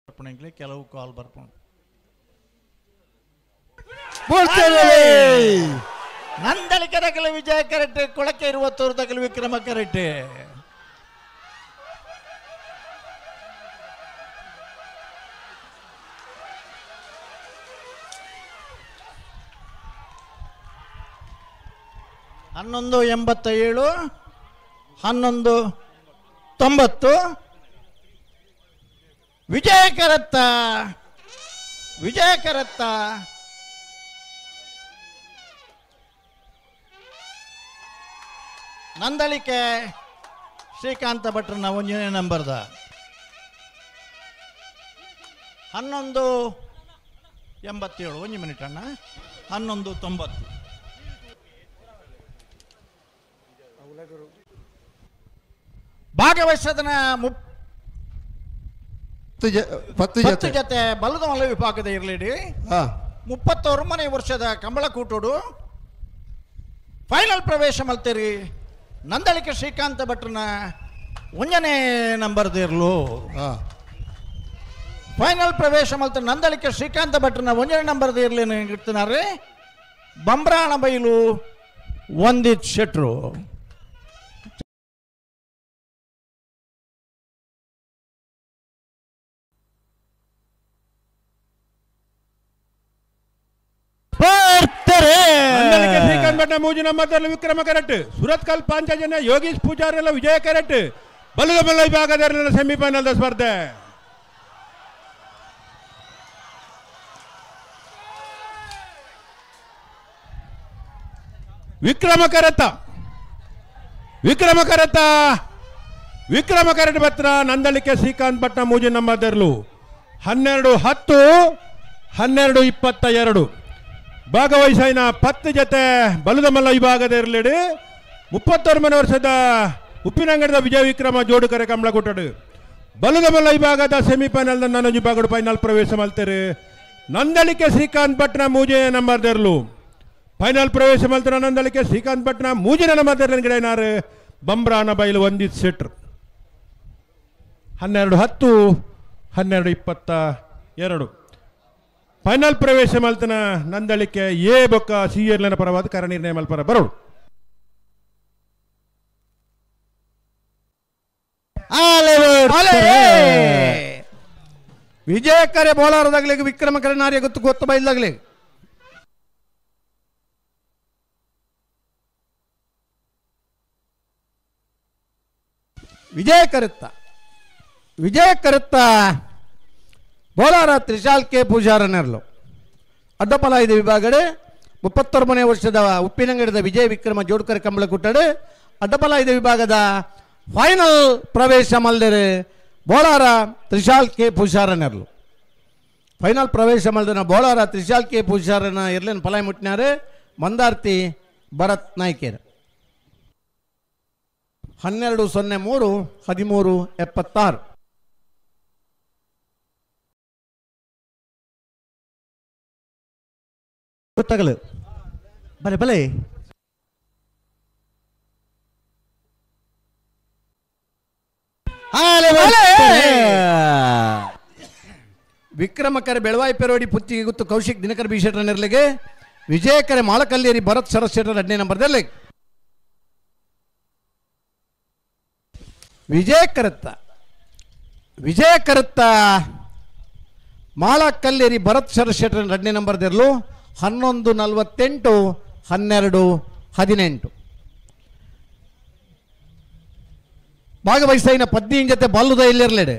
ಕೆಲವು ಕಾಲ್ ಬರ್ಕೊಂಡು ನಂದಳಿಕೆ ತಗಲು ವಿಜಯ correct, ಕೊಳಕೆ 20 ತಗಲು Vikrama correct. ಹನ್ನೊಂದು 87, 11 90. ವಿಜಯ ಕರತ್ತ ನಂದಳಿಕೆ ಶ್ರೀಕಾಂತ ಭಟ್ರನ 1ನೇ ನಂಬರ್ದ 1187. 1 ಮಿನಿಟ್ ಅಣ್ಣ. 1190. ಭಾಗವಹಿಸದನ 10 ಜೊತೆ ಬಲದ ಮಲ್ಲ ವಿಭಾಗದ ಇರಲಿಡಿ 39ನೇ ವರ್ಷದ ಕಂಬಳಕೂಟೋಡು ಫೈನಲ್ ಪ್ರವೇಶ ಮಲ್ತೇರಿ ನಂದಳಿಕೆ ಶ್ರೀಕಾಂತ ಭಟ್ರನ 1ನೇ ನಂಬರ್ದು ಇರಲು ಫೈನಲ್ ಪ್ರವೇಶ ಮಲ್ತ ನಂದಳಿಕೆ ಶ್ರೀಕಾಂತ ಭಟ್ರನ 1ನೇ ನಂಬರ್ದು ಇರಲಿ ಇಡ್ತಿನಾರೆ ಬಂಬ್ರಾಣ ಬೈಲು ವಂದಿತ್ ಶೆಟ್ರು. ಶ್ರೀಕಾಂತ್ ಭಟ್ನ 3 ನಂಬರ್ದಲ್ಲಿ ವಿಕ್ರಮ ಕರೆಕ್ಟ್, ಸುರತ್ಕಲ್ ಪಾಂಚಜನ್ಯ ಯೋಗೀಶ್ ಪೂಜಾರಿ ಎಲ್ಲ ವಿಜಯ ಕರೆಕ್ಟ್. ಬಲದ ಬಲ್ಲ ವಿಭಾಗದ ಸೆಮಿಫೈನಲ್ ಸ್ಪರ್ಧೆ ವಿಕ್ರಮ ಕರೆಕ್ಟ್ ಪತ್ರ ನಂದಳಿಕೆ ಶ್ರೀಕಾಂತ್ ಭಟ್ನ 3 ನಂಬರ್ದರ್ಲು 12-10, 12-22. ಭಾಗವಹಿಸಿನ 10 ಜೊತೆ ಬಲದ ಮಲ್ಲ ವಿಭಾಗದ ಇರಲಿಡಿ 39 ವರ್ಷದ ಉಪ್ಪಿನಂಗಡದ ವಿಜಯ ವಿಕ್ರಮ ಜೋಡುಕರೆ ಕಂಬಳಕೂಟಡು ಬಲದ ಮಲ್ಲ ವಿಭಾಗದ ಸೆಮಿಫೈನಲ್ ನನ್ನ ವಿಭಾಗದ ಫೈನಲ್ ಪ್ರವೇಶ ಮಲ್ತಾರೆ. ನಂದಳಿಕೆ ಶ್ರೀಕಾಂತ್ ಭಟ್ನ 3ನೇ ನಂಬರ್ದರ್ಲು ಫೈನಲ್ ಪ್ರವೇಶ ಮಲ್ತಾರ. ನಂದಳಿಕೆ ಶ್ರೀಕಾಂತ್ ಭಟ್ನ 3ನೇ ನಂಬರ್ದಲ್ಲಿ ಗಿಡನಾರು ಬಂಬ್ರಾನ ಬೈಲು ವಂದಿತ್ ಶೆಟ್ರು 12-10, 12-22. ಫೈನಲ್ ಪ್ರವೇಶ ಮಲ್ತನ ನಂದಳಿಕೆ ಎ ಬೊಕ್ಕ ಸಿಎರ್ಲನ ಪರವಾದ ಕರ ನಿರ್ಣಯ ಮಲ್ಪರ ಬರೋಡು. ವಿಜಯಕರೆ ಬೋಲಾರದಾಗ್ಲಿ ವಿಕ್ರಮ ಕರೆ ನಾರ್ಯ ಗೊತ್ತು ಬೈಲಾಗ್ಲಿ ವಿಜಯ ಕರುತ್ತ ಬೋಲಾರ ತ್ರಿಶಾಲ್ ಕೆ ಪೂಜಾರನರ್ಲು ಅಡ್ಡಪಲ 5 ವಿಭಾಗಡೆ 39ನೇ ವರ್ಷದ ಉಪ್ಪಿನಂಗಡದ ವಿಜಯ ವಿಕ್ರಮ ಜೋಡ್ಕರ್ ಕಂಬಳಕೂಟಡು ಅಡ್ಡಪಲ 5 ವಿಭಾಗದ ಫೈನಲ್ ಪ್ರವೇಶ ಮಲ್ದರೆ ಬೋಲಾರ ತ್ರಿಶಾಲ್ ಕೆ ಪೂಜಾರನರ್ಲು ಫೈನಲ್ ಪ್ರವೇಶ ಮಲ್ದನ ಬೋಲಾರ ತ್ರಿಶಾಲ್ ಕೆ ಪೂಜಾರನ ಇರ್ಲೇನು ಪಲಾಯ್ ಮುಟ್ನಾರೆ ಮಂದಾರ್ತಿ ಭರತ್ ನಾಯ್ಕೇರ್ 12-03, 13-76. ಗೊತ್ತಾಗಲ್ಲ ಬಲೆ ವಿಕ್ರಮಕರೆ ಬೆಳವಾಯಿ ಪೆರೋಡಿ ಪುತ್ತಿಗೆ ಗೊತ್ತು ಕೌಶಿಕ್ ದಿನಕರ್ ಬಿ ಶೆಟ್ರ ನಿರ್ಲೆಗೆ ವಿಜಯಕರೆ ಮಾಳಕಲ್ಲೇರಿ ಭರತ್ ಶರತ್ ಶೆಟ್ರ 2ನೇ ನಂಬರ್ದಲ್ಲಿ ವಿಜಯ ಕರುತ್ತ ಮಾಳಕಲ್ಲೇರಿ ಭರತ್ ಶರತ್ ಶೆಟ್ರ 2ನೇ ನಂಬರ್ದಿರಲು 11-48, 12-18. ಭಾಗವಹಿಸಿನ 15 ಜೊತೆ ಬಲ್ಲುದ ಇಲ್ಲಿರಲಿಡೆ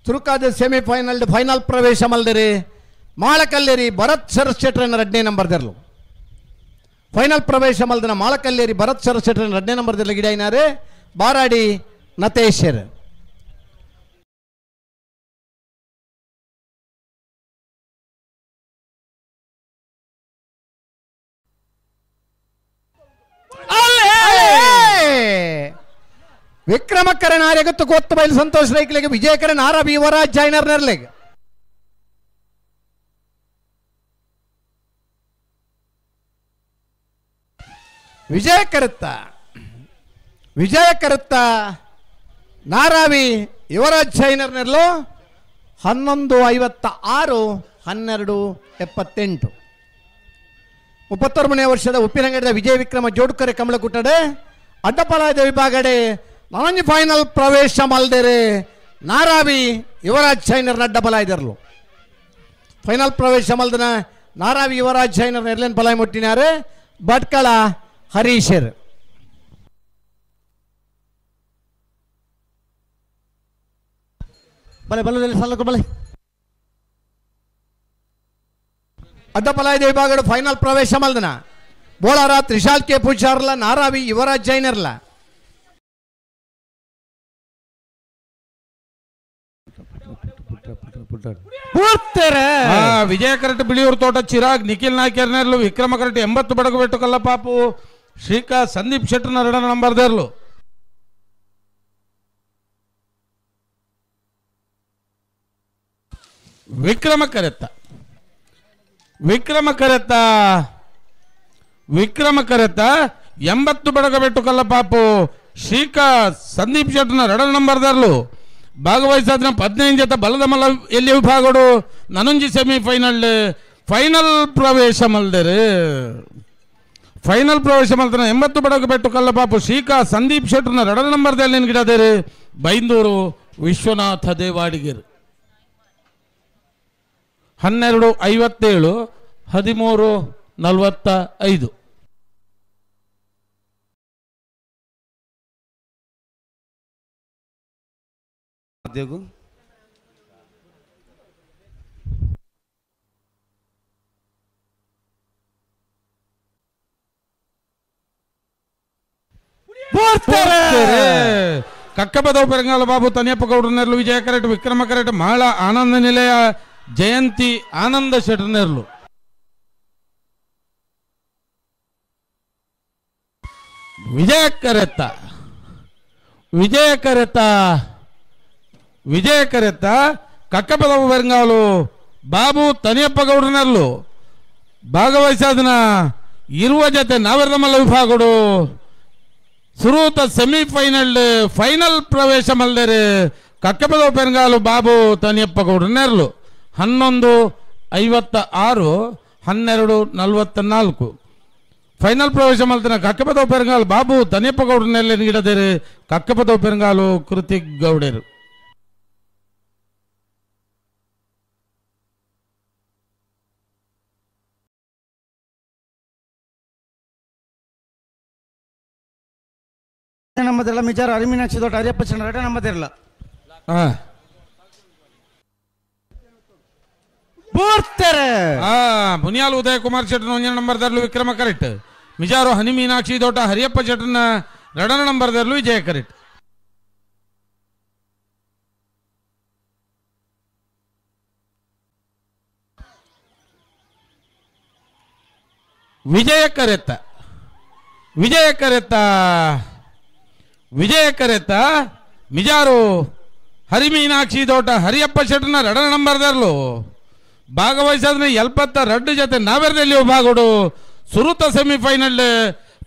ಚುರುಕಾದ ಸೆಮಿಫೈನಲ್ ಫೈನಲ್ ಪ್ರವೇಶ ಮಲ್ದಿರಿ ಮಾಳಕಲ್ಲೇರಿ ಭರತ್ ಶರತ್ ಶೆಟ್ರನ 2ನೇ ನಂಬರ್ದಿರಲು ಫೈನಲ್ ಪ್ರವೇಶ ಮಲ್ದನ ಮಾಳಕಲ್ಲೇರಿ ಭರತ್ ಶರತ್ ಶೆಟ್ರನ 2ನೇ ನಂಬರ್ದಿರಲಿ ಗಿಡಾಯಿನಾರೆ ಬಾರಾಡಿ ನತೇಶ್ವರ್. ವಿಕ್ರಮಕರ ನಾರ್ಯ ಗೊತ್ತು ಗೊತ್ತು ಬೈಲು ಸಂತೋಷ್ ರೈಕ್ಲೆಗೆ ವಿಜಯಕರ ನಾರ ಯುವರಾಜ್ ಜೈನರ್ ನರ್ಲೆಗೆ ವಿಜಯ ಕರುತ್ತ ನಾರಾವಿ ಯುವರಾಜ್ ಜೈನರ್ನಲ್ಲೂ 1156 1278. 31ನೇ ವರ್ಷದ ಉಪ್ಪಿನಂಗಡದ ವಿಜಯ ವಿಕ್ರಮ ಜೋಡ್ಕರೆ ಕಮಲಕುಟ್ಟಡೆ ಅಡ್ಡಪಲಾಯದ ವಿಭಾಗಡೆ ನಾಂಜಿ ಫೈನಲ್ ಪ್ರವೇಶ ಮಲ್ದೇರೆ ನಾರಾವಿ ಯುವರಾಜ್ ಶೈನರ್ ಅಡ್ಡಪಲಾಯದರ್ಲು ಫೈನಲ್ ಪ್ರವೇಶ ಮಲ್ದನ ನಾರಾವಿ ಯುವರಾಜ್ ಶೈನರ್ ನೆರ್ಲೇನ್ ಪಲಾಯ ಮುಟ್ಟಿನಾರೆ ಭಟ್ಕಳ ಹರೀಶರ್ ಬಲೆ ಬಲ್ಲದಲ್ಲಿ ಸಾಲಕು ಬಲೆ ಅಡ್ಡಪಲಾಯದ ವಿಭಾಗದ ಫೈನಲ್ ಪ್ರವೇಶ ಮಲ್ದನ ಬೋಳಾರ ತ್ರಿಶಾಲ್ ಕೆ ಪೂಜಾರ್ಲ ನಾರಾವಿ ಯುವರಾಜ್ ಜೈನರ್ಲ ವಿಜಯ ಕರೆಟ್ ಬಿಳಿಯೂರು ತೋಟ ಚಿರಾಗ್ ನಿಖಿಲ್ ನಾಯ್ಕರ್ನೇರ್ಲು ವಿಕ್ರಮ ಕರೆಟ್ 80 ಬಡಗು ಬೆಟ್ಟು ಕಲ್ಲಪಾಪು ಶ್ರೀಕಾಂತ್ ಸಂದೀಪ್ ಶೆಟ್ಟರ್ನ 2 ನಂಬರ್ದೇರ್ಲು ವಿಕ್ರಮ ಕರೆತ್ತ 80 ಬಡಗ ಬೆಟ್ಟು ಕಲ್ಲಪಾಪು ಶ್ರೀಕಾಂತ್ ಸಂದೀಪ್ ಶೆಟ್ಟರ್ನ 2 ನಂಬರ್ದೇರ್ಲು ಭಾಗವಹಿಸಾದ 15 ಜೊತೆ ಬಲದ ಮಲ್ಲ ಎಲ್ಲಿ ವಿಭಾಗಗಳು ನನೊಂಜಿ ಸೆಮಿಫೈನಲ್ ಫೈನಲ್ ಪ್ರವೇಶ ಮಲ್ದೇರು ಫೈನಲ್ ಪ್ರವೇಶ ಮಲ್ತನ 80 ಬಡಗ ಬೆಟ್ಟು ಕಲ್ಲಪಾಪು ಶ್ರೀಕಾಂತ್ ಸಂದೀಪ್ ಶೆಟ್ಟರ್ನ 2 ನಂಬರ್ದಲ್ಲಿ ಗಿಡದೇರು ಬೈಂದೂರು ವಿಶ್ವನಾಥ ದೇವಾಡಿಗರು 12:57 13:45. ಕಕ್ಕಬದವು ಪೆರಂಗಾಲ ಬಾಬು ತನಿಯಪ್ಪ ಗೌಡರ್ನೆರ್ಲು ವಿಜಯ ಕರೆಟ್ ವಿಕ್ರಮ ಕರೆಟ್ ಮಾಳ ಆನಂದ ನಿಲಯ ಜಯಂತಿ ಆನಂದ ಶೆಟ್ಟರ್ನೆರ್ಲು ವಿಜಯ ಕರೆತ್ತ ಕಕ್ಕಬದವು ಪೆರಂಗಾಲು ಬಾಬು ತನಿಯಪ್ಪ ಗೌಡರ್ನೆರ್ಲು ಭಾಗವಹಿಸಾದನ ಇರುವ ಜೊತೆ ನಾವೆರ್ದ ಮಲ್ಲ ವಿಭಾಗಡು ಸುರೂತ ಸೆಮಿಫೈನಲ್ ಫೈನಲ್ ಪ್ರವೇಶ ಮಲ್ದೇರೆ ಕಕ್ಕಬದವು ಪೆರಂಗಾಲು ಬಾಬು ತನಿಯಪ್ಪ ಗೌಡರ್ನೆರ್ಲು 11:56 12:44. ಫೈನಲ್ ಪ್ರವೇಶ ಮಲ್ತನ ಕಕ್ಕಬದವು ಪೆರಂಗಾಲು ಬಾಬು ತನಿಯಪ್ಪ ಗೌಡರ್ನೆಲ್ಲ ಗಿಡದೇರು ಕಕ್ಕಬದವು ಪೆರಂಗಾಲು ಕೃತಿಕ್ ಗೌಡರು ನಮ್ಮದೆಲ್ಲ ಮಿಚಾರ ಅರಿಮೀನಾಕ್ಷಿ ದೊಡ್ಡ ಹರಿಯಪ್ಪ ಚಂದ್ರ ನಮ್ಮದಿರಲ್ಲ ಮುನಿಯಾಲ್ ಉದಯ ಕುಮಾರ್ ಶೆಟ್ಟರ್ನ 1 ನಂಬರ್ದರ್ಲು ವಿಕ್ರಮ ಕರೆಟ್ ಮಿಜಾರು ಹನಿ ಮೀನಾಕ್ಷಿ ದೊಡ್ಡ ಹರಿಯಪ್ಪ ಶೆಟ್ಟರ್ನ 2 ನಂಬರ್ದರ್ಲು ವಿಜಯ ಕರೆಟ್ ವಿಜಯ ಕರೆತ್ತ ಮಿಜಾರು ಹರಿಮೀನಾಕ್ಷಿ ದೊಡ್ಡ ಹರಿಯಪ್ಪ ಶೆಟ್ಟರ್ನ 2 ನಂಬರ್ದರ್ಲು ಭಾಗವಹಿಸಾದ್ರೆ 72 ಜೊತೆ ನಾವೆರ್ದಲ್ಲಿ ವಿಭಾಗಡು ಸುರುತ ಸೆಮಿಫೈನಲ್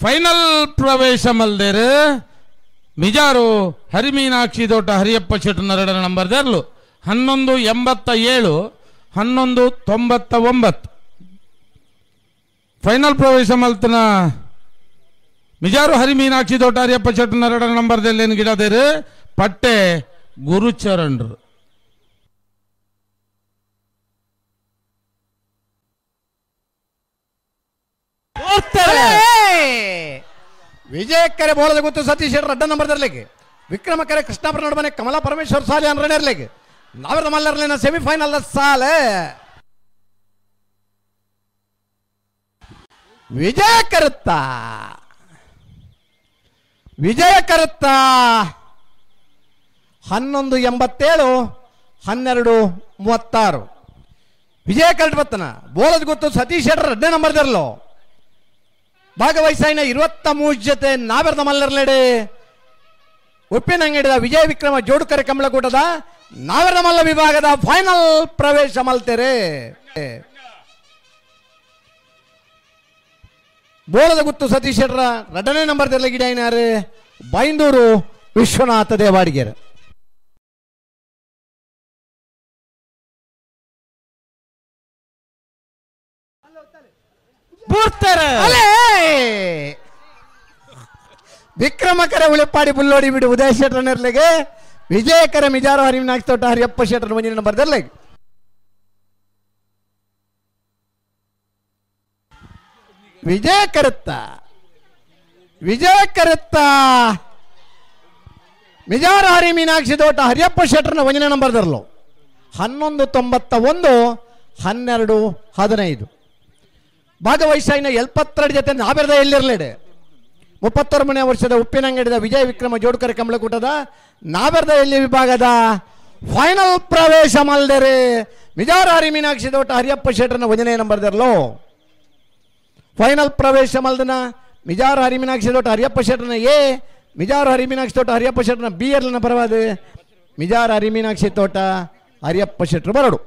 ಫೈನಲ್ ಪ್ರವೇಶ ಮಲ್ದೇರು ಮಿಜಾರು ಹರಿಮೀನಾಕ್ಷಿ ದೊಡ್ಡ ಹರಿಯಪ್ಪ ಶೆಟ್ಟರ್ನ 2 ನಂಬರ್ದರ್ಲು 11:87 11:99. ಫೈನಲ್ ಪ್ರವೇಶ ಮಲ್ತನ ಮಿಜಾರು ಹರಿಮೀನಾಕ್ಷಿ ದೊಡ್ಡ ಹರಿಯಪ್ಪ ಶೆಟ್ಟರ್ನ 2 ನಂಬರ್ದಲ್ಲಿ ಏನು ಗಿಡದೇರು ಪಟ್ಟೆ ಗುರುಚರಣ್ರು ವಿಜಯ ಕರೆ ಬೋಳದ ಗೊತ್ತು ಸತೀಶ್ ಶೆಟ್ಟರ್ 2 ನಂಬರ್ದರ್ಲಿಕ್ಕೆ ವಿಕ್ರಮ ಕರೆ ಕೃಷ್ಣಾಪುರ ನಡುಮನೆ ಕಮಲಾ ಪರಮೇಶ್ವರ್ ಸಾಲಿ ಅನ್ರನೇರ್ಲಿಕ್ಕೆ ನಾವೆಲ್ಲ ಮಲ್ಲರ್ಲಿನ ಸೆಮಿಫೈನಲ್ ಸಾಲೆ ವಿಜಯ ಕರುತ್ತ 11:87 12:36. ವಿಜಯ ಕರೆಟ್ ಬತ್ತನ ಬೋಳದ ಗೊತ್ತು ಸತೀಶ್ ಶೆಟ್ಟರ್ 2 ನಂಬರ್ದರ್ಲು ಭಾಗವಹಿಸಾಯಿನ 23 ಜೊತೆ ನಾವೆರ್ದ ಮಲ್ಲರ್ಲೆಡೆ ಉಪ್ಪಿನಂಗಡಿದ ವಿಜಯ ವಿಕ್ರಮ ಜೋಡುಕರೆ ಕಮಲಕೂಟದ ನಾವೆರ್ದ ಮಲ್ಲ ವಿಭಾಗದ ಫೈನಲ್ ಪ್ರವೇಶ ಮಲ್ತೆರೆ ಬೋಳದ ಗುತ್ತು ಸತೀಶ್ ಶೆಟ್ಟರ 2ನೇ ನಂಬರ್ದಲ್ಲಿ ಗಿಡ ಬೈಂದೂರು ವಿಶ್ವನಾಥ ದೇವಾಡಿಗೆರೆ ಪೂರ್ತರ ಅಲೇ ವಿಕ್ರಮಕರ ಉಳಿಪಾಡಿ ಬುಲ್ಲೋಡಿ ಬಿಡು ಉದಯ ಶೆಟ್ಟರ್ನರ್ಲೆಗೆ ವಿಜಯಕರ ಮಿಜಾರು ಹರಿವಿನಾಕ್ಷ ತೋಟ ಹರಿಯಪ್ಪ ಶೆಟ್ಟರ್ ಮುಂದಿನ ನಂಬರ್ದರ್ಲೆ ವಿಜಯ ಕರುತ್ತ ಮಿಜಾರು ಹರಿ ಮೀನಾಕ್ಷಿ ತೋಟ ಹರಿಯಪ್ಪ ಶೆಟ್ಟರ್ನ ಒಂದನೇ ನಂಬರ್ದರ್ಲು 1191 12-15 ಭಾಗವಹಿಸಾಯಿನ 72 ಜೊತೆ ನಾವೆರದ ಎಲ್ಲಿರಲೇಡೆ 31ನೇ ವರ್ಷದ ಉಪ್ಪಿನಂಗಡಿದ ವಿಜಯ ವಿಕ್ರಮ ಜೋಡ್ಕರ ಕಂಬಳಕೂಟದ ನಾವೆರದ ಎಲ್ಲಿ ವಿಭಾಗದ ಫೈನಲ್ ಪ್ರವೇಶ ಮಲ್ದರೆ ಮಿಜಾರು ಹರಿ ಮೀನಾಕ್ಷಿ ತೋಟ ಹರಿಯಪ್ಪ ಶೆಟ್ಟರ್ನ ಒಂದನೇ ನಂಬರ್ದರ್ಲು ಫೈನಲ್ ಪ್ರವೇಶ ಮಲ್ದನ ಮಿಜಾರು ಹರಿ ಮೀನಾಕ್ಷಿ ತೋಟ ಹರಿಯಪ್ಪ ಶೆಟ್ಟರ್ನ ಎ ಮಿಜಾರು ಹರಿ ಮೀನಾಕ್ಷಿ ತೋಟ ಹರಿಯಪ್ಪ ಶೆಟ್ಟರ್ನ ಬಿ ಎರ್ಲಿನ ಪರವಾದ ಮಿಜಾರು ಹರಿ ಮೀನಾಕ್ಷಿ ತೋಟ ಹರಿಯಪ್ಪ ಶೆಟ್ಟರು ಬರಡು